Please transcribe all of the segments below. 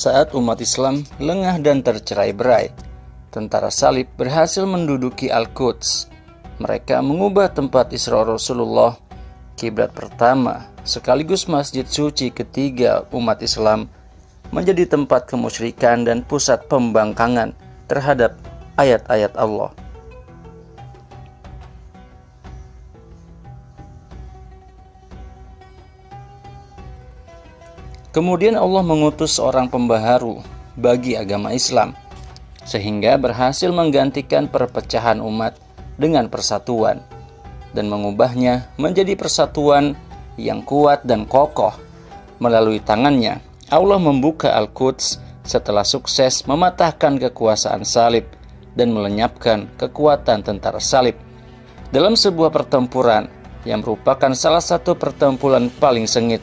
Saat umat Islam lengah dan tercerai-berai, tentara salib berhasil menduduki Al-Quds. Mereka mengubah tempat Isra Rasulullah, kiblat pertama sekaligus masjid suci ketiga umat Islam, menjadi tempat kemusyrikan dan pusat pembangkangan terhadap ayat-ayat Allah. Kemudian Allah mengutus seorang pembaharu bagi agama Islam, sehingga berhasil menggantikan perpecahan umat dengan persatuan dan mengubahnya menjadi persatuan yang kuat dan kokoh. Melalui tangannya, Allah membuka Al-Quds setelah sukses mematahkan kekuasaan salib dan melenyapkan kekuatan tentara salib dalam sebuah pertempuran yang merupakan salah satu pertempuran paling sengit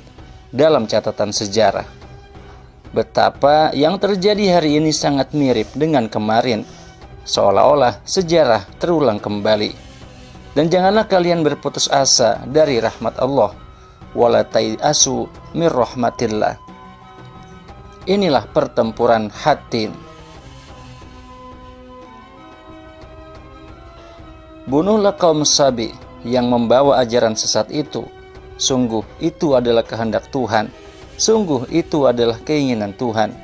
dalam catatan sejarah. Betapa yang terjadi hari ini sangat mirip dengan kemarin, seolah-olah sejarah terulang kembali. Dan janganlah kalian berputus asa dari rahmat Allah, wala tai'asu mir rahmatillah. Inilah pertempuran Hattin. Bunuhlah kaum Sabi yang membawa ajaran sesat itu. Sungguh itu adalah kehendak Tuhan. Sungguh itu adalah keinginan Tuhan.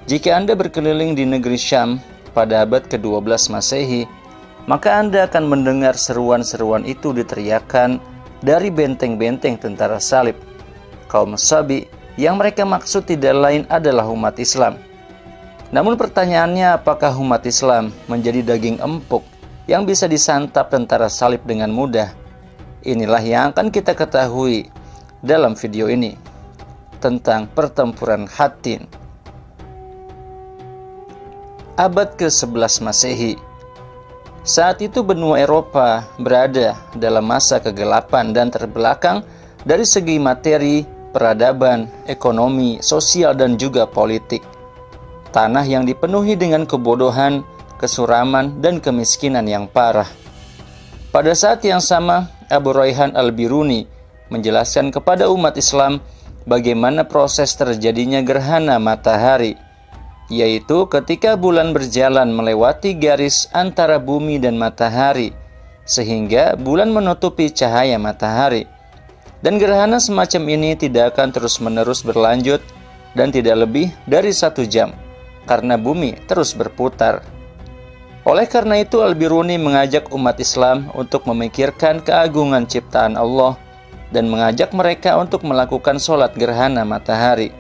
Jika Anda berkeliling di negeri Syam pada abad ke-12 Masehi, maka Anda akan mendengar seruan-seruan itu diteriakkan dari benteng-benteng tentara salib. Kaum Sabi yang mereka maksud tidak lain adalah umat Islam. Namun pertanyaannya, apakah umat Islam menjadi daging empuk yang bisa disantap tentara salib dengan mudah? Inilah yang akan kita ketahui dalam video ini tentang pertempuran Hattin. Abad ke-11 Masehi. Saat itu benua Eropa berada dalam masa kegelapan dan terbelakang dari segi materi, peradaban, ekonomi, sosial, dan juga politik. Tanah yang dipenuhi dengan kebodohan, kesuraman, dan kemiskinan yang parah. Pada saat yang sama, Abu Rayhan Al-Biruni menjelaskan kepada umat Islam bagaimana proses terjadinya gerhana matahari, yaitu ketika bulan berjalan melewati garis antara bumi dan matahari, sehingga bulan menutupi cahaya matahari. Dan gerhana semacam ini tidak akan terus-menerus berlanjut dan tidak lebih dari 1 jam, karena bumi terus berputar. Oleh karena itu, Al-Biruni mengajak umat Islam untuk memikirkan keagungan ciptaan Allah dan mengajak mereka untuk melakukan sholat gerhana matahari.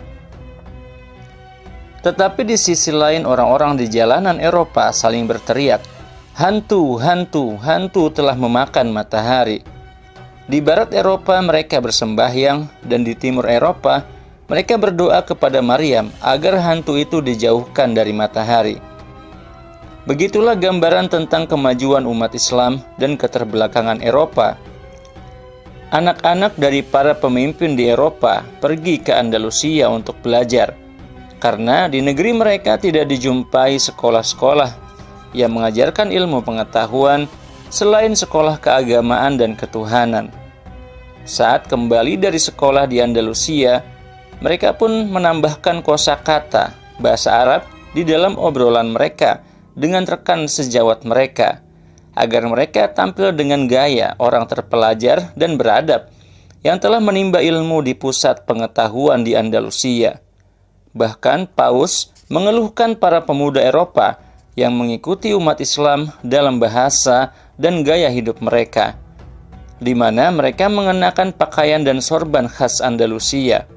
Tetapi di sisi lain, orang-orang di jalanan Eropa saling berteriak, "Hantu, hantu, hantu telah memakan matahari." Di barat Eropa mereka bersembahyang, dan di timur Eropa mereka berdoa kepada Maryam agar hantu itu dijauhkan dari matahari. Begitulah gambaran tentang kemajuan umat Islam dan keterbelakangan Eropa. Anak-anak dari para pemimpin di Eropa pergi ke Andalusia untuk belajar, karena di negeri mereka tidak dijumpai sekolah-sekolah yang mengajarkan ilmu pengetahuan selain sekolah keagamaan dan ketuhanan. Saat kembali dari sekolah di Andalusia, mereka pun menambahkan kosakata bahasa Arab di dalam obrolan mereka dengan rekan sejawat mereka, agar mereka tampil dengan gaya orang terpelajar dan beradab yang telah menimba ilmu di pusat pengetahuan di Andalusia. Bahkan Paus mengeluhkan para pemuda Eropa yang mengikuti umat Islam dalam bahasa dan gaya hidup mereka, di mana mereka mengenakan pakaian dan sorban khas Andalusia.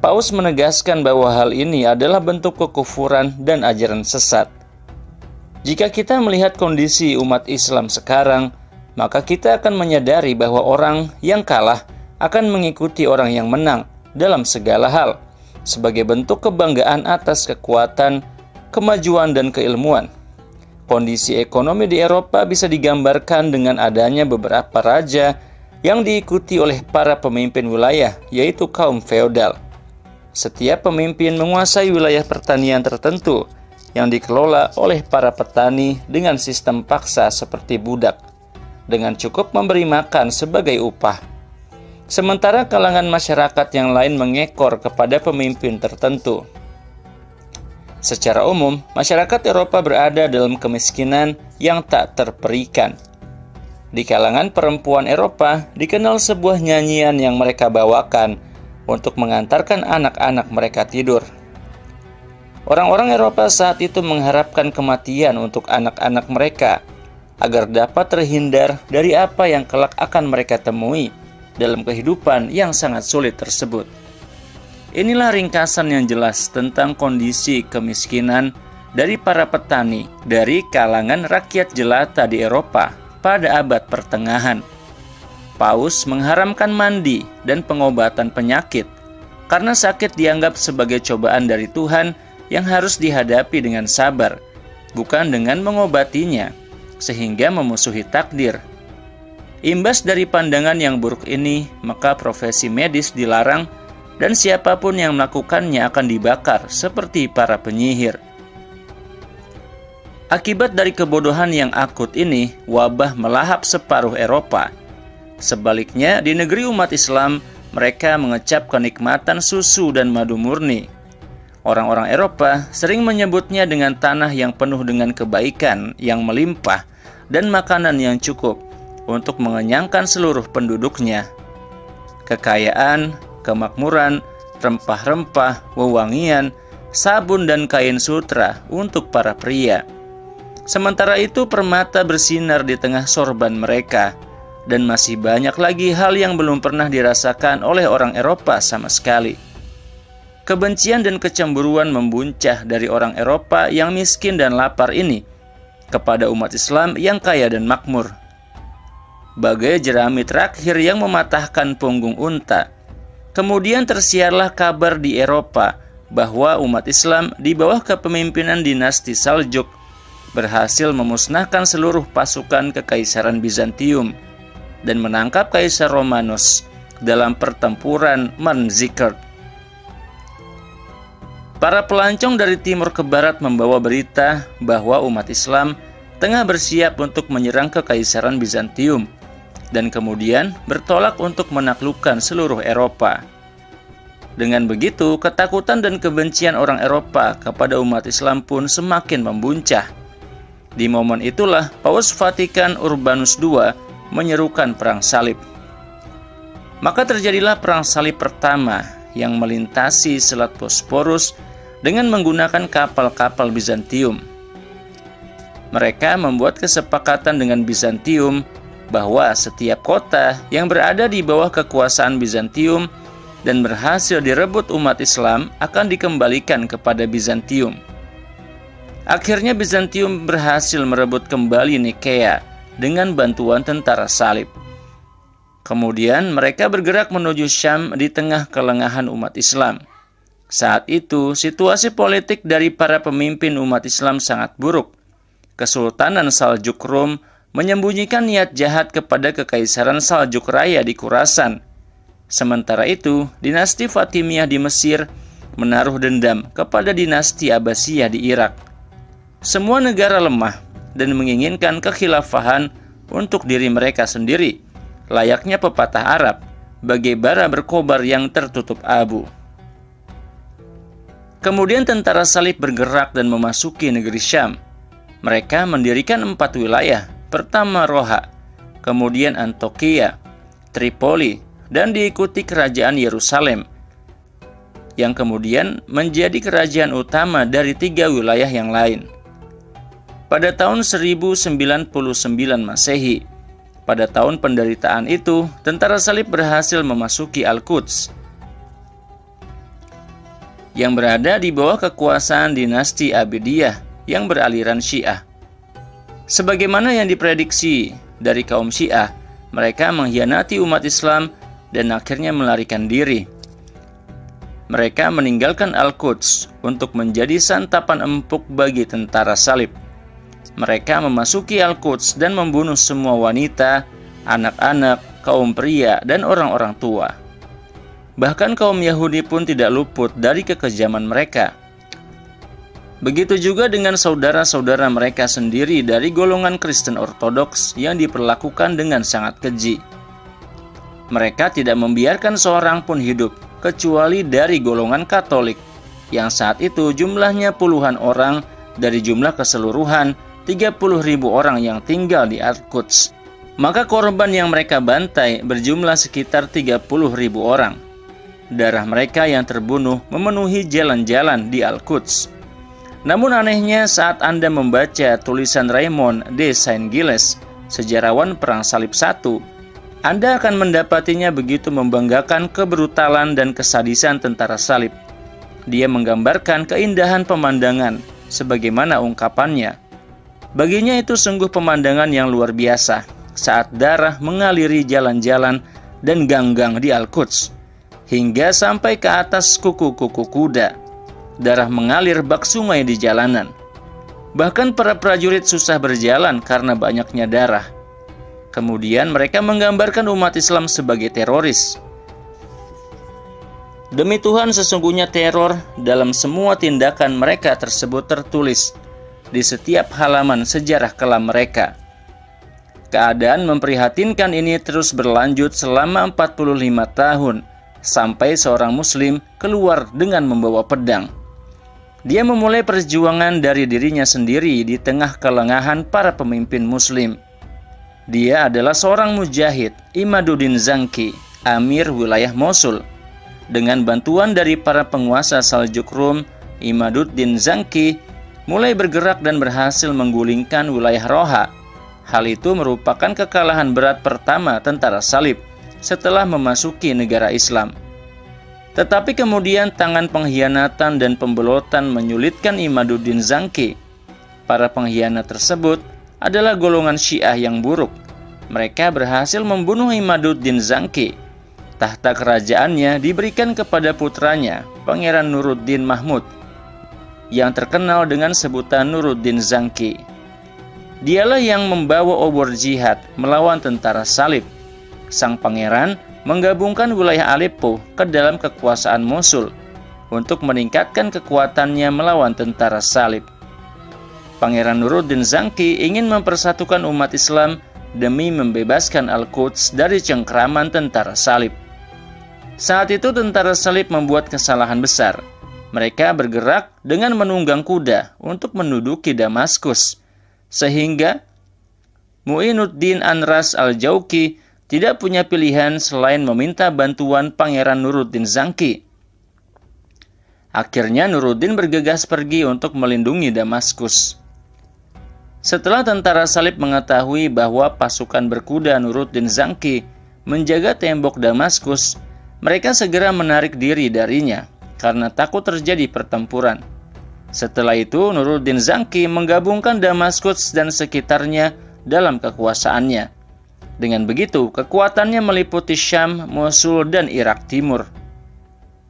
Paus menegaskan bahwa hal ini adalah bentuk kekufuran dan ajaran sesat. Jika kita melihat kondisi umat Islam sekarang, maka kita akan menyadari bahwa orang yang kalah akan mengikuti orang yang menang dalam segala hal, sebagai bentuk kebanggaan atas kekuatan, kemajuan, dan keilmuan. Kondisi ekonomi di Eropa bisa digambarkan dengan adanya beberapa raja yang diikuti oleh para pemimpin wilayah, yaitu kaum feodal. Setiap pemimpin menguasai wilayah pertanian tertentu yang dikelola oleh para petani dengan sistem paksa seperti budak, dengan cukup memberi makan sebagai upah. Sementara kalangan masyarakat yang lain mengekor kepada pemimpin tertentu. Secara umum, masyarakat Eropa berada dalam kemiskinan yang tak terperikan. Di kalangan perempuan Eropa, dikenal sebuah nyanyian yang mereka bawakan untuk mengantarkan anak-anak mereka tidur. Orang-orang Eropa saat itu mengharapkan kematian untuk anak-anak mereka, agar dapat terhindar dari apa yang kelak akan mereka temui dalam kehidupan yang sangat sulit tersebut. Inilah ringkasan yang jelas tentang kondisi kemiskinan dari para petani dari kalangan rakyat jelata di Eropa pada abad pertengahan. Paus mengharamkan mandi dan pengobatan penyakit karena sakit dianggap sebagai cobaan dari Tuhan yang harus dihadapi dengan sabar, bukan dengan mengobatinya, sehingga memusuhi takdir. Imbas dari pandangan yang buruk ini, maka profesi medis dilarang dan siapapun yang melakukannya akan dibakar seperti para penyihir. Akibat dari kebodohan yang akut ini, wabah melahap separuh Eropa. Sebaliknya, di negeri umat Islam, mereka mengecap kenikmatan susu dan madu murni. Orang-orang Eropa sering menyebutnya dengan tanah yang penuh dengan kebaikan yang melimpah dan makanan yang cukup untuk mengenyangkan seluruh penduduknya. Kekayaan, kemakmuran, rempah-rempah, wewangian, sabun dan kain sutra untuk para pria. Sementara itu permata bersinar di tengah sorban mereka, dan masih banyak lagi hal yang belum pernah dirasakan oleh orang Eropa sama sekali. Kebencian dan kecemburuan membuncah dari orang Eropa yang miskin dan lapar ini kepada umat Islam yang kaya dan makmur. Bagai jerami terakhir yang mematahkan punggung unta, kemudian tersiarlah kabar di Eropa bahwa umat Islam di bawah kepemimpinan dinasti Saljuk berhasil memusnahkan seluruh pasukan Kekaisaran Bizantium dan menangkap Kaisar Romanus dalam pertempuran Manzikert. Para pelancong dari timur ke barat membawa berita bahwa umat Islam tengah bersiap untuk menyerang Kekaisaran Bizantium dan kemudian bertolak untuk menaklukkan seluruh Eropa. Dengan begitu, ketakutan dan kebencian orang Eropa kepada umat Islam pun semakin membuncah. Di momen itulah Paus Vatikan Urbanus II menyerukan perang salib. Maka terjadilah perang salib pertama yang melintasi Selat Bosporus dengan menggunakan kapal-kapal Bizantium. Mereka membuat kesepakatan dengan Bizantium bahwa setiap kota yang berada di bawah kekuasaan Bizantium dan berhasil direbut umat Islam akan dikembalikan kepada Bizantium. Akhirnya Bizantium berhasil merebut kembali Nikea dengan bantuan tentara salib. Kemudian mereka bergerak menuju Syam di tengah kelengahan umat Islam. Saat itu situasi politik dari para pemimpin umat Islam sangat buruk. Kesultanan Saljuk Rum menyembunyikan niat jahat kepada Kekaisaran Saljuk Raya di Khurasan. Sementara itu, dinasti Fatimiyah di Mesir menaruh dendam kepada dinasti Abbasiyah di Irak. Semua negara lemah dan menginginkan kekhilafahan untuk diri mereka sendiri, layaknya pepatah Arab, bagai bara berkobar yang tertutup abu. Kemudian tentara salib bergerak dan memasuki negeri Syam. Mereka mendirikan 4 wilayah. Pertama Roha, kemudian Antioquia, Tripoli, dan diikuti kerajaan Yerusalem, yang kemudian menjadi kerajaan utama dari 3 wilayah yang lain. Pada tahun 1099 Masehi, pada tahun penderitaan itu, tentara salib berhasil memasuki Al-Quds, yang berada di bawah kekuasaan dinasti Abidiyah yang beraliran Syiah. Sebagaimana yang diprediksi dari kaum Syiah, mereka mengkhianati umat Islam dan akhirnya melarikan diri. Mereka meninggalkan Al-Quds untuk menjadi santapan empuk bagi tentara salib. Mereka memasuki Al-Quds dan membunuh semua wanita, anak-anak, kaum pria, dan orang-orang tua. Bahkan kaum Yahudi pun tidak luput dari kekejaman mereka. Begitu juga dengan saudara-saudara mereka sendiri dari golongan Kristen Ortodoks yang diperlakukan dengan sangat keji. Mereka tidak membiarkan seorang pun hidup, kecuali dari golongan Katolik. yang saat itu jumlahnya puluhan orang dari jumlah keseluruhan 30.000 orang yang tinggal di Al-Quds. Maka korban yang mereka bantai berjumlah sekitar 30.000 orang. Darah mereka yang terbunuh memenuhi jalan-jalan di Al-Quds. Namun anehnya saat Anda membaca tulisan Raymond de Saint-Gilles, sejarawan Perang Salib I, Anda akan mendapatinya begitu membanggakan kebrutalan dan kesadisan tentara salib. Dia menggambarkan keindahan pemandangan, sebagaimana ungkapannya. Baginya itu sungguh pemandangan yang luar biasa, saat darah mengaliri jalan-jalan dan gang-gang di Al-Quds, hingga sampai ke atas kuku-kuku kuda. Darah mengalir bak sungai di jalanan. Bahkan para prajurit susah berjalan karena banyaknya darah. Kemudian mereka menggambarkan umat Islam sebagai teroris. Demi Tuhan, sesungguhnya teror dalam semua tindakan mereka tersebut tertulis di setiap halaman sejarah kelam mereka. Keadaan memprihatinkan ini terus berlanjut selama 45 tahun, sampai seorang muslim keluar dengan membawa pedang. Dia memulai perjuangan dari dirinya sendiri di tengah kelengahan para pemimpin muslim. Dia adalah seorang mujahid, Imaduddin Zanki, Amir wilayah Mosul. Dengan bantuan dari para penguasa Saljuk Rum, Imaduddin Zanki mulai bergerak dan berhasil menggulingkan wilayah Roha. Hal itu merupakan kekalahan berat pertama tentara salib setelah memasuki negara Islam. Tetapi kemudian tangan pengkhianatan dan pembelotan menyulitkan Imaduddin Zanki. Para pengkhianat tersebut adalah golongan Syiah yang buruk. Mereka berhasil membunuh Imaduddin Zanki. Tahta kerajaannya diberikan kepada putranya, Pangeran Nuruddin Mahmud, yang terkenal dengan sebutan Nuruddin Zanki. Dialah yang membawa obor jihad melawan tentara salib. Sang pangeran menggabungkan wilayah Aleppo ke dalam kekuasaan Mosul untuk meningkatkan kekuatannya melawan tentara salib. Pangeran Nuruddin Zanki ingin mempersatukan umat Islam demi membebaskan Al-Quds dari cengkraman tentara salib. Saat itu tentara salib membuat kesalahan besar. Mereka bergerak dengan menunggang kuda untuk menduduki Damaskus, sehingga Mu'inuddin Anras al-Jauki tidak punya pilihan selain meminta bantuan Pangeran Nuruddin Zanki. Akhirnya Nuruddin bergegas pergi untuk melindungi Damaskus. Setelah tentara salib mengetahui bahwa pasukan berkuda Nuruddin Zanki menjaga tembok Damaskus, mereka segera menarik diri darinya karena takut terjadi pertempuran. Setelah itu Nuruddin Zanki menggabungkan Damaskus dan sekitarnya dalam kekuasaannya. Dengan begitu, kekuatannya meliputi Syam, Mosul, dan Irak Timur.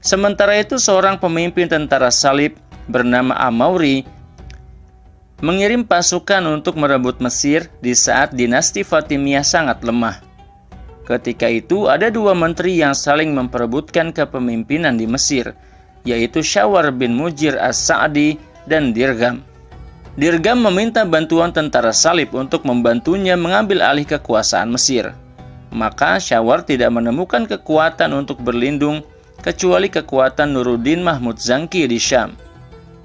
Sementara itu, seorang pemimpin tentara salib bernama Amauri mengirim pasukan untuk merebut Mesir di saat dinasti Fatimiyah sangat lemah. Ketika itu, ada dua menteri yang saling memperebutkan kepemimpinan di Mesir, yaitu Syawar bin Mujir as-Sa'di dan Dirgham. Dirgham meminta bantuan tentara salib untuk membantunya mengambil alih kekuasaan Mesir. Maka Syawar tidak menemukan kekuatan untuk berlindung kecuali kekuatan Nuruddin Mahmud Zanki di Syam.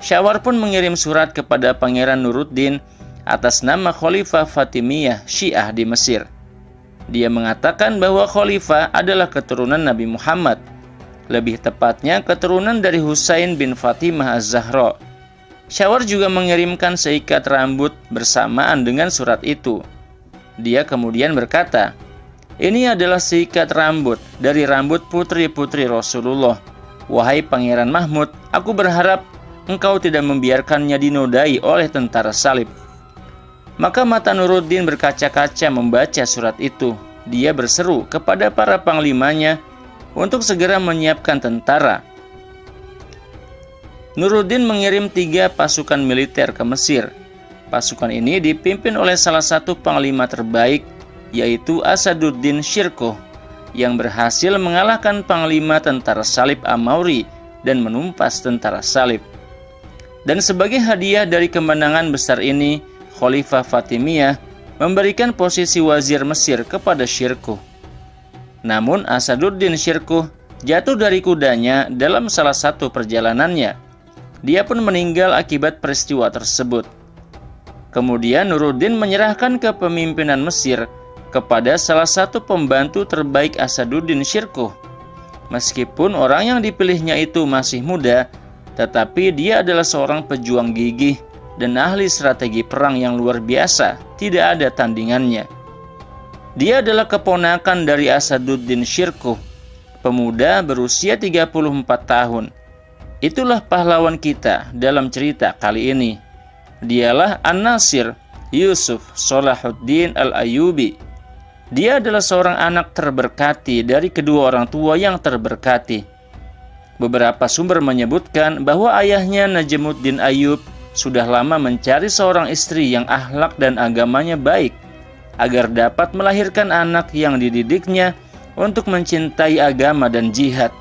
Syawar pun mengirim surat kepada Pangeran Nuruddin atas nama Khalifah Fatimiyah Syiah di Mesir. Dia mengatakan bahwa Khalifah adalah keturunan Nabi Muhammad, lebih tepatnya keturunan dari Husain bin Fatimah Az-Zahra. Syawar juga mengirimkan seikat rambut bersamaan dengan surat itu. Dia kemudian berkata, "Ini adalah seikat rambut dari rambut putri-putri Rasulullah. Wahai Pangeran Mahmud, aku berharap engkau tidak membiarkannya dinodai oleh tentara salib." Maka mata Nuruddin berkaca-kaca membaca surat itu. Dia berseru kepada para panglimanya untuk segera menyiapkan tentara. Nuruddin mengirim 3 pasukan militer ke Mesir. Pasukan ini dipimpin oleh salah satu panglima terbaik, yaitu Asaduddin Syirkuh, yang berhasil mengalahkan panglima tentara salib Amauri dan menumpas tentara salib. Dan sebagai hadiah dari kemenangan besar ini, Khalifah Fatimiyah memberikan posisi wazir Mesir kepada Syirkuh. Namun Asaduddin Syirkuh jatuh dari kudanya dalam salah satu perjalanannya. Dia pun meninggal akibat peristiwa tersebut. Kemudian Nuruddin menyerahkan kepemimpinan Mesir kepada salah satu pembantu terbaik Asaduddin Syirkuh. Meskipun orang yang dipilihnya itu masih muda, tetapi dia adalah seorang pejuang gigih dan ahli strategi perang yang luar biasa, tidak ada tandingannya. Dia adalah keponakan dari Asaduddin Syirkuh, pemuda berusia 34 tahun. Itulah pahlawan kita dalam cerita kali ini. Dialah An-Nasir Yusuf Salahuddin Al-Ayyubi. Dia adalah seorang anak terberkati dari kedua orang tua yang terberkati. Beberapa sumber menyebutkan bahwa ayahnya Najmuddin Ayyub sudah lama mencari seorang istri yang akhlak dan agamanya baik, agar dapat melahirkan anak yang dididiknya untuk mencintai agama dan jihad.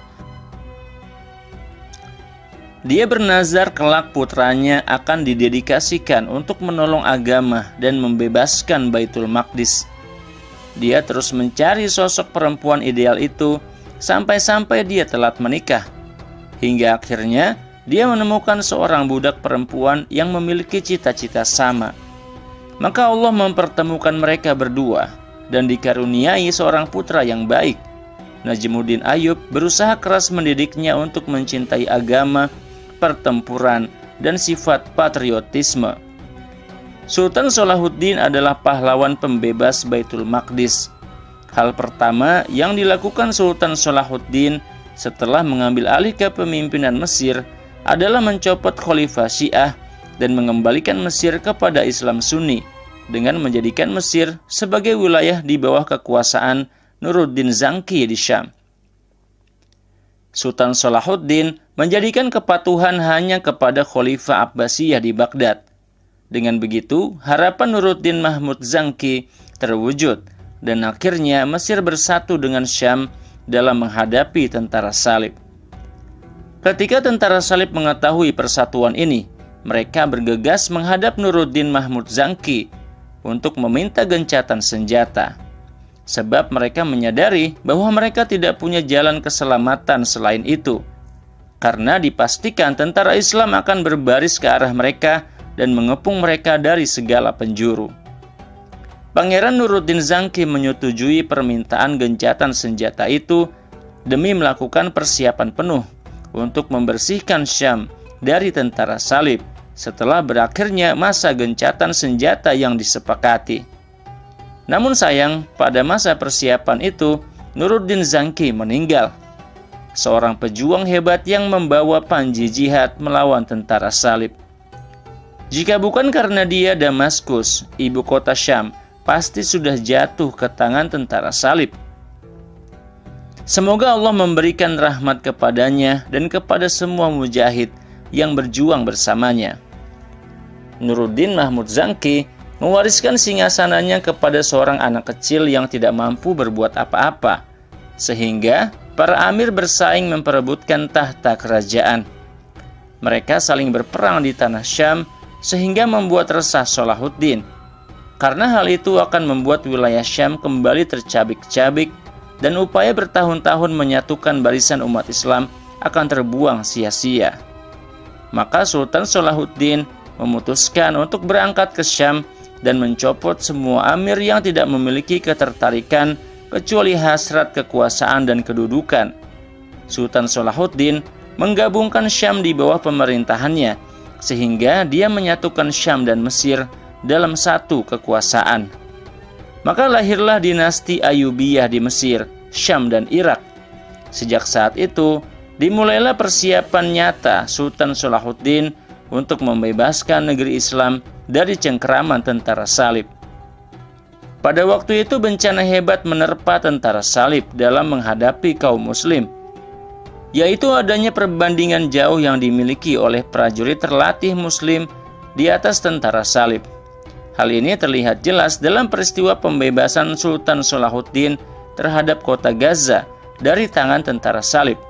Dia bernazar kelak putranya akan didedikasikan untuk menolong agama dan membebaskan Baitul Maqdis. Dia terus mencari sosok perempuan ideal itu sampai-sampai dia telat menikah. Hingga akhirnya dia menemukan seorang budak perempuan yang memiliki cita-cita sama. Maka Allah mempertemukan mereka berdua dan dikaruniai seorang putra yang baik. Najmuddin Ayyub berusaha keras mendidiknya untuk mencintai agama, pertempuran, dan sifat patriotisme. Sultan Salahuddin adalah pahlawan pembebas Baitul Maqdis. Hal pertama yang dilakukan Sultan Salahuddin setelah mengambil alih kepemimpinan Mesir adalah mencopot Khalifah Syiah dan mengembalikan Mesir kepada Islam Sunni dengan menjadikan Mesir sebagai wilayah di bawah kekuasaan Nuruddin Zangki di Syam. Sultan Salahuddin menjadikan kepatuhan hanya kepada Khalifah Abbasiyah di Baghdad. Dengan begitu, harapan Nuruddin Mahmud Zangki terwujud dan akhirnya Mesir bersatu dengan Syam dalam menghadapi tentara salib. Ketika tentara salib mengetahui persatuan ini, mereka bergegas menghadap Nuruddin Mahmud Zangki untuk meminta gencatan senjata. Sebab mereka menyadari bahwa mereka tidak punya jalan keselamatan selain itu. Karena dipastikan tentara Islam akan berbaris ke arah mereka dan mengepung mereka dari segala penjuru. Pangeran Nuruddin Zangki menyetujui permintaan gencatan senjata itu demi melakukan persiapan penuh untuk membersihkan Syam dari tentara salib setelah berakhirnya masa gencatan senjata yang disepakati. Namun sayang, pada masa persiapan itu, Nuruddin Zangki meninggal. Seorang pejuang hebat yang membawa panji jihad melawan tentara salib. Jika bukan karena dia, Damaskus, ibu kota Syam, pasti sudah jatuh ke tangan tentara salib. Semoga Allah memberikan rahmat kepadanya dan kepada semua mujahid yang berjuang bersamanya. Nuruddin Mahmud Zangki mewariskan singgasananya kepada seorang anak kecil yang tidak mampu berbuat apa-apa, sehingga para amir bersaing memperebutkan tahta kerajaan. Mereka saling berperang di tanah Syam, sehingga membuat resah Salahuddin. Karena hal itu akan membuat wilayah Syam kembali tercabik-cabik, dan upaya bertahun-tahun menyatukan barisan umat Islam akan terbuang sia-sia. Maka Sultan Salahuddin memutuskan untuk berangkat ke Syam dan mencopot semua amir yang tidak memiliki ketertarikan kecuali hasrat kekuasaan dan kedudukan. Sultan Salahuddin menggabungkan Syam di bawah pemerintahannya, sehingga dia menyatukan Syam dan Mesir dalam satu kekuasaan. Maka lahirlah dinasti Ayyubiyah di Mesir, Syam, dan Irak. Sejak saat itu, dimulailah persiapan nyata Sultan Salahuddin untuk membebaskan negeri Islam dari cengkeraman tentara salib. Pada waktu itu bencana hebat menerpa tentara salib dalam menghadapi kaum muslim, yaitu adanya perbandingan jauh yang dimiliki oleh prajurit terlatih muslim di atas tentara salib. Hal ini terlihat jelas dalam peristiwa pembebasan Sultan Salahuddin terhadap kota Gaza dari tangan tentara salib,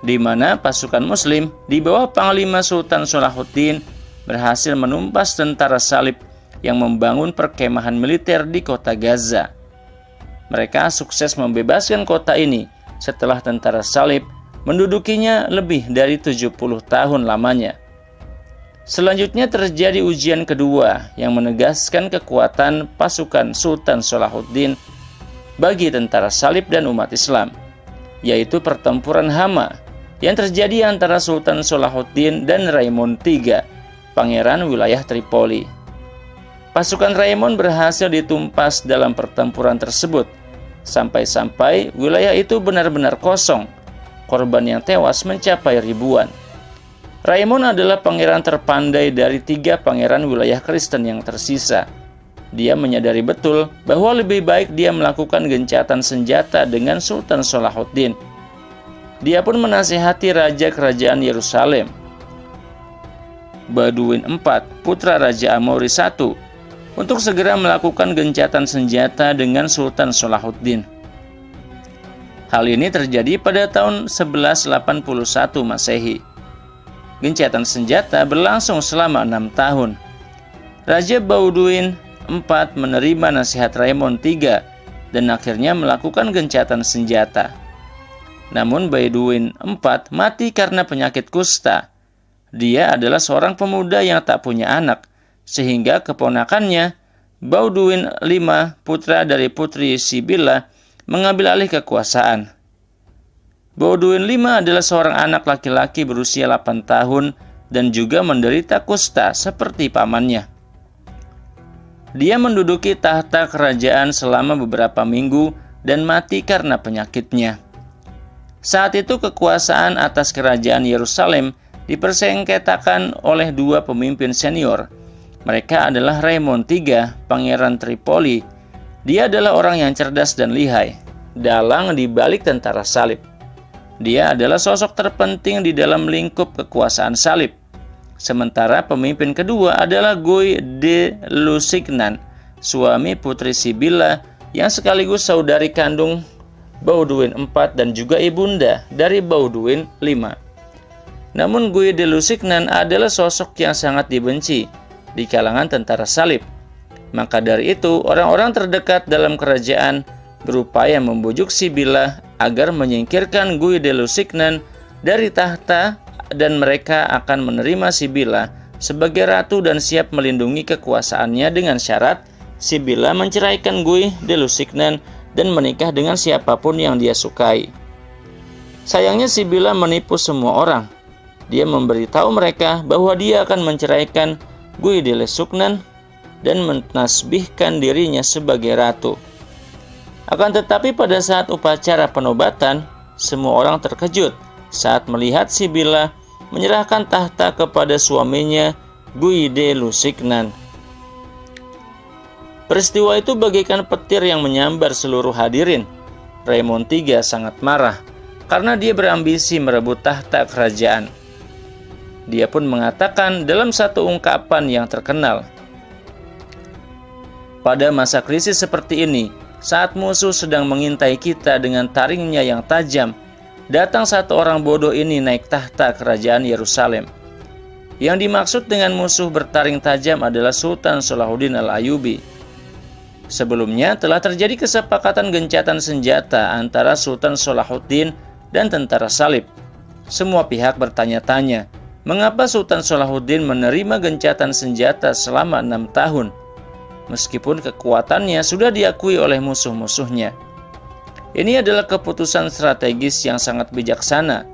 di mana pasukan muslim di bawah Panglima Sultan Salahuddin berhasil menumpas tentara salib yang membangun perkemahan militer di kota Gaza. Mereka sukses membebaskan kota ini setelah tentara salib mendudukinya lebih dari 70 tahun lamanya. Selanjutnya terjadi ujian kedua yang menegaskan kekuatan pasukan Sultan Salahuddin bagi tentara salib dan umat Islam, yaitu pertempuran Hama yang terjadi antara Sultan Salahuddin dan Raimund III, pangeran wilayah Tripoli. Pasukan Raimund berhasil ditumpas dalam pertempuran tersebut, sampai-sampai wilayah itu benar-benar kosong. Korban yang tewas mencapai ribuan. Raimund adalah pangeran terpandai dari 3 pangeran wilayah Kristen yang tersisa. Dia menyadari betul bahwa lebih baik dia melakukan gencatan senjata dengan Sultan Salahuddin. Dia pun menasihati Raja Kerajaan Yerusalem, Baduin IV, putra Raja Amori I, untuk segera melakukan gencatan senjata dengan Sultan Salahuddin. Hal ini terjadi pada tahun 1181 Masehi. Gencatan senjata berlangsung selama 6 tahun. Raja Baduin IV menerima nasihat Raimund III dan akhirnya melakukan gencatan senjata. Namun Baduin IV mati karena penyakit kusta. Dia adalah seorang pemuda yang tak punya anak, sehingga keponakannya, Baduin V, putra dari putri Sibilla, mengambil alih kekuasaan. Baduin V adalah seorang anak laki-laki berusia 8 tahun dan juga menderita kusta seperti pamannya. Dia menduduki tahta kerajaan selama beberapa minggu dan mati karena penyakitnya. Saat itu kekuasaan atas kerajaan Yerusalem dipersengketakan oleh 2 pemimpin senior. Mereka adalah Raimund III, pangeran Tripoli. Dia adalah orang yang cerdas dan lihai, dalang di balik tentara salib. Dia adalah sosok terpenting di dalam lingkup kekuasaan salib. Sementara pemimpin kedua adalah Guy de Lusignan, suami putri Sibilla yang sekaligus saudari kandung Baduin IV dan juga ibunda dari Baduin V. Namun Guy de Lusignan adalah sosok yang sangat dibenci di kalangan tentara salib. Maka dari itu, orang-orang terdekat dalam kerajaan berupaya membujuk Sibilla agar menyingkirkan Guy de Lusignan dari tahta dan mereka akan menerima Sibilla sebagai ratu dan siap melindungi kekuasaannya dengan syarat Sibilla menceraikan Guy de Lusignan dan menikah dengan siapapun yang dia sukai. Sayangnya Sibilla menipu semua orang. Dia memberitahu mereka bahwa dia akan menceraikan Guy de Lusignan dan menasbihkan dirinya sebagai ratu. Akan tetapi pada saat upacara penobatan, semua orang terkejut saat melihat Sibilla menyerahkan tahta kepada suaminya Guy de Lusignan. Peristiwa itu bagaikan petir yang menyambar seluruh hadirin. Raimund III sangat marah karena dia berambisi merebut tahta kerajaan. Dia pun mengatakan dalam satu ungkapan yang terkenal, "Pada masa krisis seperti ini, saat musuh sedang mengintai kita dengan taringnya yang tajam, datang satu orang bodoh ini naik tahta kerajaan Yerusalem. Yang dimaksud dengan musuh bertaring tajam adalah Sultan Salahuddin Al-Ayyubi. Sebelumnya telah terjadi kesepakatan gencatan senjata antara Sultan Salahuddin dan tentara salib. Semua pihak bertanya-tanya, mengapa Sultan Salahuddin menerima gencatan senjata selama 6 tahun? Meskipun kekuatannya sudah diakui oleh musuh-musuhnya. Ini adalah keputusan strategis yang sangat bijaksana,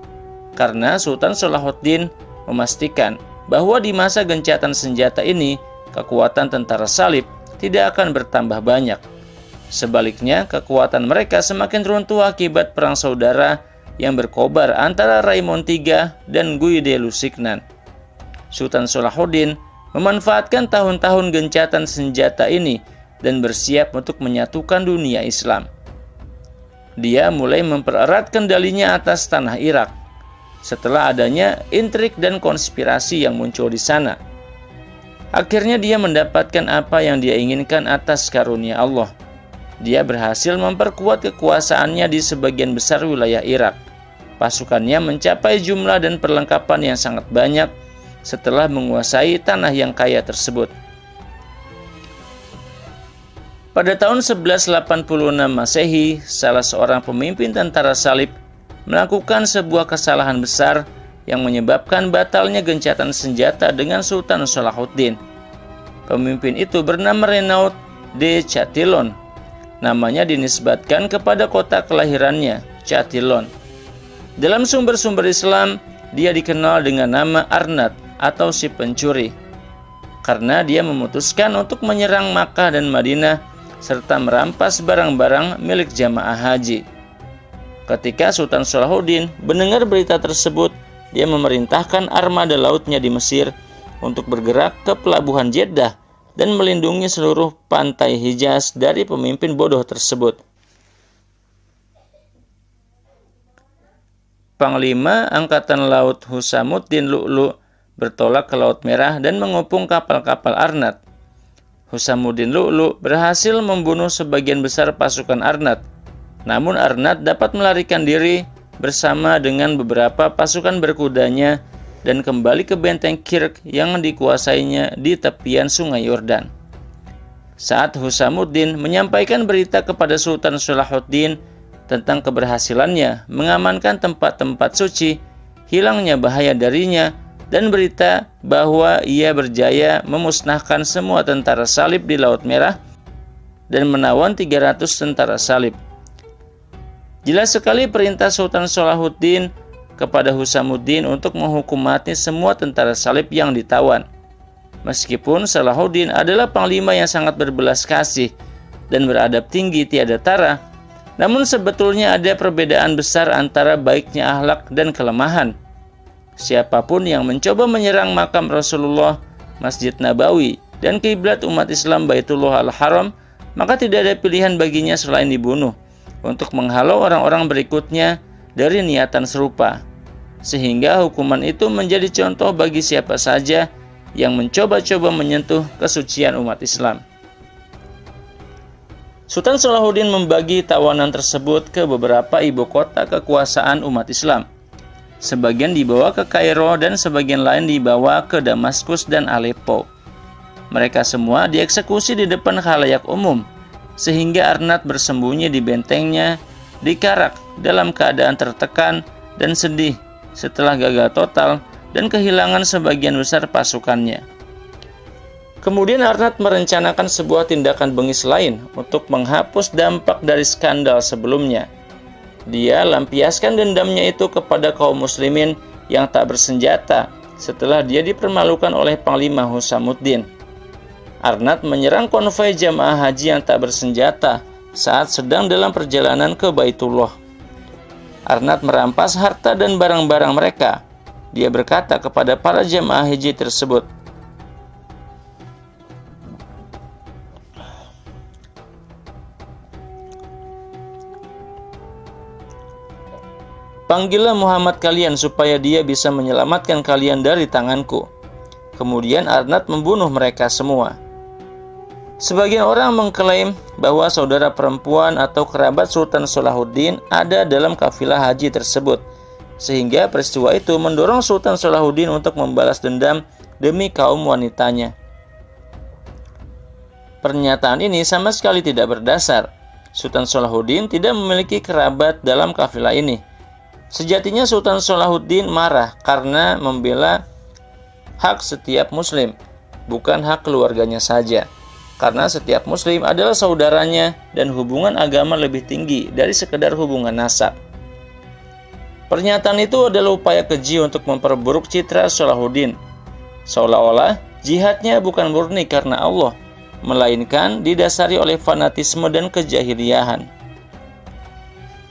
karena Sultan Salahuddin memastikan bahwa di masa gencatan senjata ini, kekuatan tentara salib tidak akan bertambah banyak. Sebaliknya, kekuatan mereka semakin runtuh akibat perang saudara yang berkobar antara Raimund III dan Guy de Lusignan. Sultan Salahuddin memanfaatkan tahun-tahun gencatan senjata ini dan bersiap untuk menyatukan dunia Islam. Dia mulai mempererat kendalinya atas tanah Irak setelah adanya intrik dan konspirasi yang muncul di sana. Akhirnya dia mendapatkan apa yang dia inginkan atas karunia Allah. Dia berhasil memperkuat kekuasaannya di sebagian besar wilayah Irak. Pasukannya mencapai jumlah dan perlengkapan yang sangat banyak setelah menguasai tanah yang kaya tersebut. Pada tahun 1186 Masehi, salah seorang pemimpin tentara salib melakukan sebuah kesalahan besar yang menyebabkan batalnya gencatan senjata dengan Sultan Salahuddin. Pemimpin itu bernama Renaud de Chatillon. Namanya dinisbatkan kepada kota kelahirannya, Chatillon. Dalam sumber-sumber Islam, dia dikenal dengan nama Arnad atau si pencuri, karena dia memutuskan untuk menyerang Makkah dan Madinah serta merampas barang-barang milik jamaah haji. Ketika Sultan Salahuddin mendengar berita tersebut, dia memerintahkan armada lautnya di Mesir untuk bergerak ke pelabuhan Jeddah dan melindungi seluruh pantai Hijaz dari pemimpin bodoh tersebut. Panglima Angkatan Laut Husamuddin Lu'lu bertolak ke Laut Merah dan mengepung kapal-kapal Arnad. Husamuddin Lu'lu berhasil membunuh sebagian besar pasukan Arnad. Namun Arnad dapat melarikan diri bersama dengan beberapa pasukan berkudanya dan kembali ke benteng Kirk yang dikuasainya di tepian Sungai Yordan. Saat Husamuddin menyampaikan berita kepada Sultan Salahuddin tentang keberhasilannya mengamankan tempat-tempat suci, hilangnya bahaya darinya, dan berita bahwa ia berjaya memusnahkan semua tentara salib di Laut Merah dan menawan 300 tentara salib. Jelas sekali perintah Sultan Salahuddin kepada Husamuddin untuk menghukum mati semua tentara salib yang ditawan. Meskipun Salahuddin adalah panglima yang sangat berbelas kasih dan beradab tinggi tiada tara, namun sebetulnya ada perbedaan besar antara baiknya akhlak dan kelemahan. Siapapun yang mencoba menyerang makam Rasulullah, Masjid Nabawi, dan kiblat umat Islam Baitullah Al-Haram, maka tidak ada pilihan baginya selain dibunuh untuk menghalau orang-orang berikutnya dari niatan serupa. Sehingga hukuman itu menjadi contoh bagi siapa saja yang mencoba-coba menyentuh kesucian umat Islam. Sultan Salahuddin membagi tawanan tersebut ke beberapa ibu kota kekuasaan umat Islam. Sebagian dibawa ke Kairo dan sebagian lain dibawa ke Damaskus dan Aleppo. Mereka semua dieksekusi di depan khalayak umum, sehingga Arnad bersembunyi di bentengnya di Karak dalam keadaan tertekan dan sedih setelah gagal total dan kehilangan sebagian besar pasukannya. Kemudian Arnad merencanakan sebuah tindakan bengis lain untuk menghapus dampak dari skandal sebelumnya. Dia lampiaskan dendamnya itu kepada kaum muslimin yang tak bersenjata setelah dia dipermalukan oleh Panglima Husamuddin. Arnad menyerang konvoi jamaah haji yang tak bersenjata saat sedang dalam perjalanan ke Baitullah. Arnad merampas harta dan barang-barang mereka. Dia berkata kepada para jamaah haji tersebut, "Panggillah Muhammad kalian supaya dia bisa menyelamatkan kalian dari tanganku." Kemudian Arnad membunuh mereka semua. Sebagian orang mengklaim bahwa saudara perempuan atau kerabat Sultan Salahuddin ada dalam kafilah haji tersebut, sehingga peristiwa itu mendorong Sultan Salahuddin untuk membalas dendam demi kaum wanitanya. Pernyataan ini sama sekali tidak berdasar. Sultan Salahuddin tidak memiliki kerabat dalam kafilah ini. Sejatinya Sultan Salahuddin marah karena membela hak setiap muslim, bukan hak keluarganya saja. Karena setiap muslim adalah saudaranya dan hubungan agama lebih tinggi dari sekedar hubungan nasab. Pernyataan itu adalah upaya keji untuk memperburuk citra Salahuddin. Seolah-olah jihadnya bukan murni karena Allah, melainkan didasari oleh fanatisme dan kejahiliahan.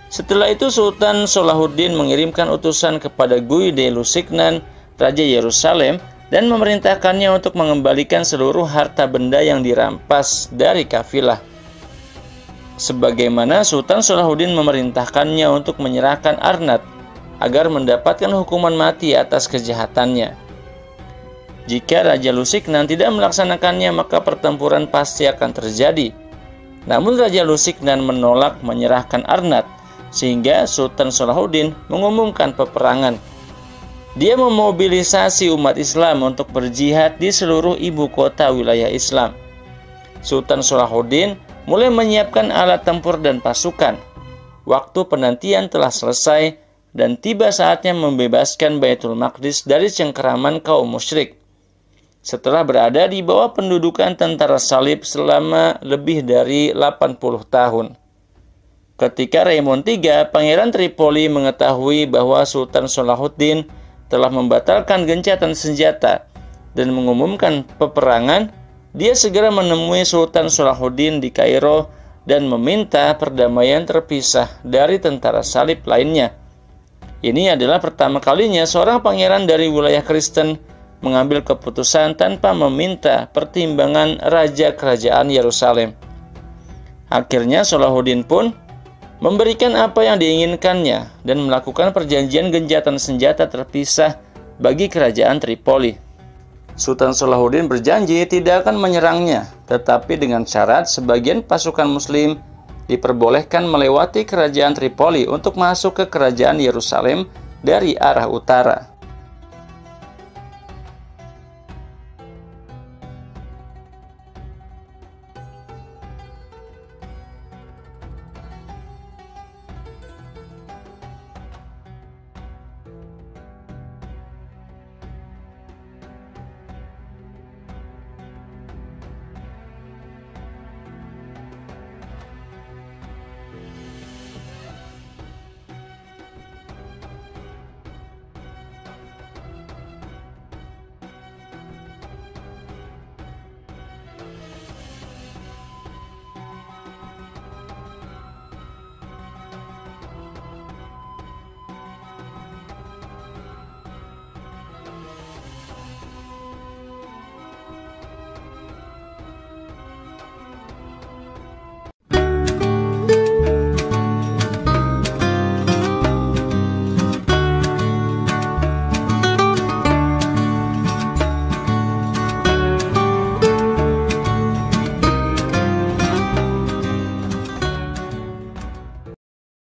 Setelah itu Sultan Salahuddin mengirimkan utusan kepada Guy de Lusignan, Raja Yerusalem, dan memerintahkannya untuk mengembalikan seluruh harta benda yang dirampas dari kafilah. Sebagaimana Sultan Salahuddin memerintahkannya untuk menyerahkan Arnad agar mendapatkan hukuman mati atas kejahatannya. Jika Raja Lusignan tidak melaksanakannya, maka pertempuran pasti akan terjadi. Namun Raja Lusignan menolak menyerahkan Arnad, sehingga Sultan Salahuddin mengumumkan peperangan. Dia memobilisasi umat Islam untuk berjihad di seluruh ibu kota wilayah Islam. Sultan Salahuddin mulai menyiapkan alat tempur dan pasukan. Waktu penantian telah selesai dan tiba saatnya membebaskan Baitul Maqdis dari cengkeraman kaum musyrik. Setelah berada di bawah pendudukan tentara salib selama lebih dari 80 tahun. Ketika Raymond III, Pangeran Tripoli, mengetahui bahwa Sultan Salahuddin telah membatalkan gencatan senjata dan mengumumkan peperangan, dia segera menemui Sultan Salahuddin di Kairo dan meminta perdamaian terpisah dari tentara salib lainnya. Ini adalah pertama kalinya seorang pangeran dari wilayah Kristen mengambil keputusan tanpa meminta pertimbangan Raja Kerajaan Yerusalem. Akhirnya Salahuddin pun memberikan apa yang diinginkannya dan melakukan perjanjian gencatan senjata terpisah bagi kerajaan Tripoli. Sultan Salahuddin berjanji tidak akan menyerangnya, tetapi dengan syarat sebagian pasukan Muslim diperbolehkan melewati kerajaan Tripoli untuk masuk ke kerajaan Yerusalem dari arah utara.